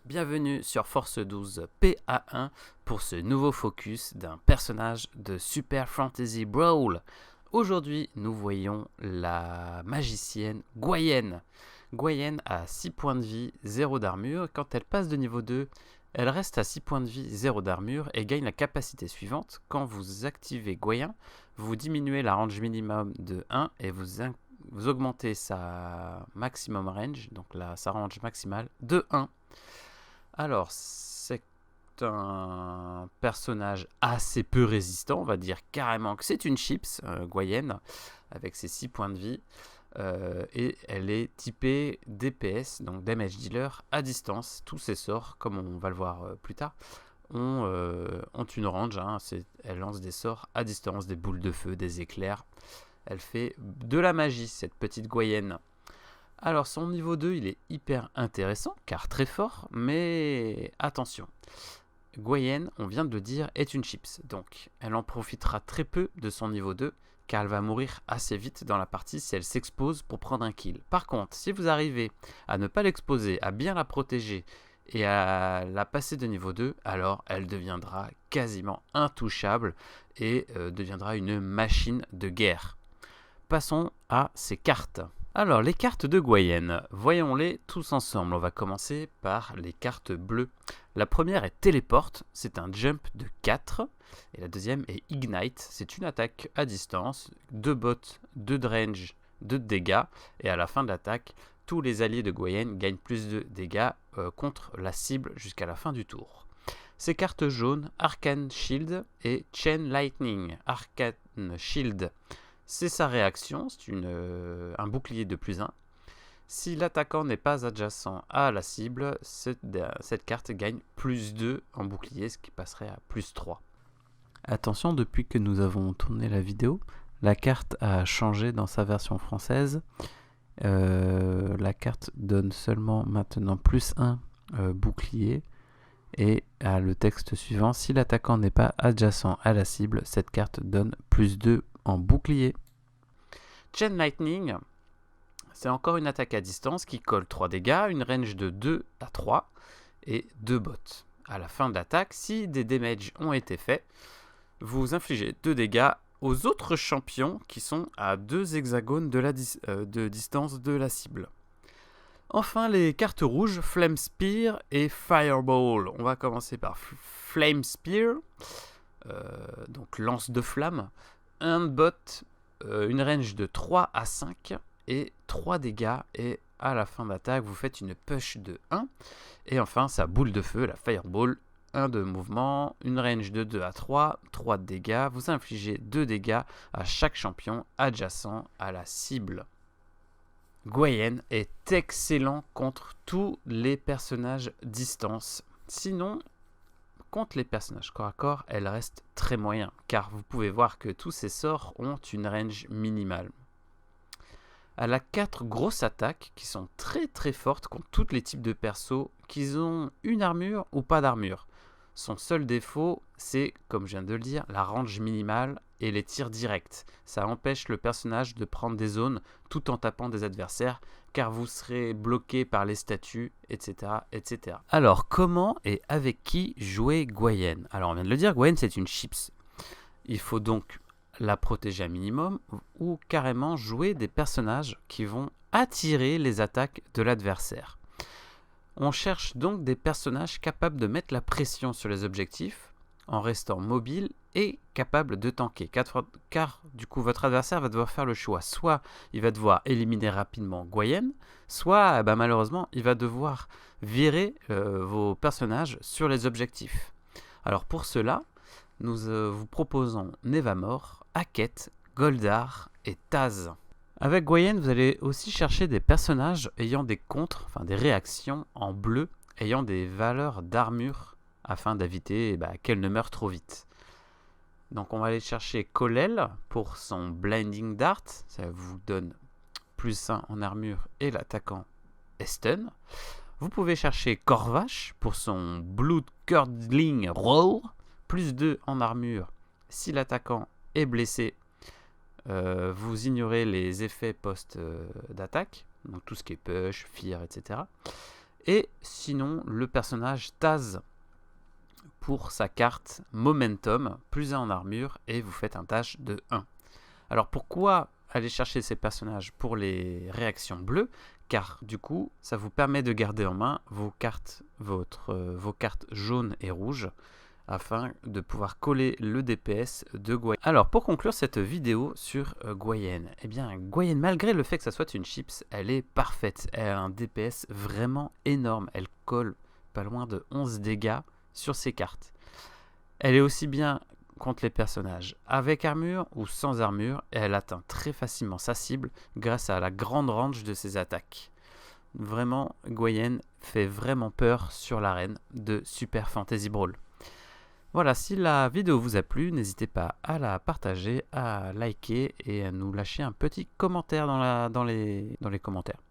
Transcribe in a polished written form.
Bienvenue sur Force 12 PA1 pour ce nouveau focus d'un personnage de Super Fantasy Brawl. Aujourd'hui, nous voyons la magicienne Gwen. Gwen a 6 points de vie, 0 d'armure. Quand elle passe de niveau 2, elle reste à 6 points de vie, 0 d'armure et gagne la capacité suivante. Quand vous activez Gwen, vous diminuez la range minimum de 1 et vous augmentez sa maximum range, donc sa range maximale, de 1. Alors, c'est un personnage assez peu résistant, on va dire carrément que c'est une chips, Gwen, avec ses 6 points de vie. Et elle est typée DPS, donc Damage Dealer à distance. Tous ses sorts, comme on va le voir plus tard, ont une range. Elle lance des sorts à distance, des boules de feu, des éclairs. Elle fait de la magie, cette petite Gwen. Alors son niveau 2 il est hyper intéressant car très fort, mais attention, Gwen, on vient de le dire, est une chips, donc elle en profitera très peu de son niveau 2 car elle va mourir assez vite dans la partie si elle s'expose pour prendre un kill. Par contre, si vous arrivez à ne pas l'exposer, à bien la protéger et à la passer de niveau 2, alors elle deviendra quasiment intouchable et deviendra une machine de guerre. Passons à ses cartes. Alors, les cartes de Gwen, voyons-les tous ensemble. On va commencer par les cartes bleues. La première est Téléporte, c'est un jump de 4. Et la deuxième est Ignite, c'est une attaque à distance, 2 bots, 2 de range, 2 de dégâts. Et à la fin de l'attaque, tous les alliés de Gwen gagnent plus de dégâts contre la cible jusqu'à la fin du tour. Ces cartes jaunes, Arcane Shield et Chain Lightning. Arcane Shield, c'est sa réaction, c'est un bouclier de +1. Si l'attaquant n'est pas adjacent à la cible, cette carte gagne +2 en bouclier, ce qui passerait à +3. Attention, depuis que nous avons tourné la vidéo, la carte a changé dans sa version française. La carte donne seulement maintenant +1 bouclier. Et à le texte suivant, si l'attaquant n'est pas adjacent à la cible, cette carte donne +2 en bouclier. Chain Lightning, c'est encore une attaque à distance qui colle 3 dégâts, une range de 2 à 3 et 2 bots. À la fin de l'attaque, si des damages ont été faits, vous infligez 2 dégâts aux autres champions qui sont à 2 hexagones de distance de la cible. Enfin, les cartes rouges, Flame Spear et Fireball. On va commencer par Flame Spear, donc lance de flamme. Un bot, une range de 3 à 5 et 3 dégâts. Et à la fin d'attaque, vous faites une push de 1. Et enfin, sa boule de feu, la Fireball, 1 de mouvement, une range de 2 à 3, 3 de dégâts. Vous infligez 2 dégâts à chaque champion adjacent à la cible. Gwen est excellent contre tous les personnages distance. Sinon, contre les personnages corps à corps, elle reste très moyen, car vous pouvez voir que tous ses sorts ont une range minimale. Elle a 4 grosses attaques qui sont très très fortes contre tous les types de persos qui ont une armure ou pas d'armure. Son seul défaut, c'est, comme je viens de le dire, la range minimale et les tirs directs. Ça empêche le personnage de prendre des zones tout en tapant des adversaires, car vous serez bloqué par les statues, etc., etc. Alors, comment et avec qui jouer Gwen? Alors, on vient de le dire, Gwen, c'est une chips. Il faut donc la protéger un minimum, ou carrément jouer des personnages qui vont attirer les attaques de l'adversaire. On cherche donc des personnages capables de mettre la pression sur les objectifs en restant mobile et capable de tanker. Car du coup, votre adversaire va devoir faire le choix. Soit il va devoir éliminer rapidement Gwen, soit malheureusement, il va devoir virer vos personnages sur les objectifs. Alors pour cela, nous vous proposons Nevamor, Hackett, Goldar et Taz. Avec Gwen, vous allez aussi chercher des personnages ayant des contres, enfin des réactions en bleu, ayant des valeurs d'armure afin d'éviter qu'elle ne meure trop vite. Donc on va aller chercher Kolel pour son Blinding Dart, ça vous donne +1 en armure et l'attaquant est stun. Vous pouvez chercher Corvash pour son Blood Curdling Roll, +2 en armure si l'attaquant est blessé. Vous ignorez les effets post-d'attaque, donc tout ce qui est push, fear, etc. Et sinon, le personnage Taz pour sa carte Momentum, plus 1 en armure, et vous faites un dash de 1. Alors pourquoi aller chercher ces personnages pour les réactions bleues? Car du coup, ça vous permet de garder en main vos cartes jaunes et rouges, afin de pouvoir coller le DPS de Gwen. Alors pour conclure cette vidéo sur Gwen, eh bien Gwen, malgré le fait que ça soit une chips, elle est parfaite. Elle a un DPS vraiment énorme. Elle colle pas loin de 11 dégâts sur ses cartes. Elle est aussi bien contre les personnages avec armure ou sans armure, et elle atteint très facilement sa cible grâce à la grande range de ses attaques. Vraiment, Gwen fait vraiment peur sur l'arène de Super Fantasy Brawl. Voilà, si la vidéo vous a plu, n'hésitez pas à la partager, à liker et à nous lâcher un petit commentaire dans les commentaires.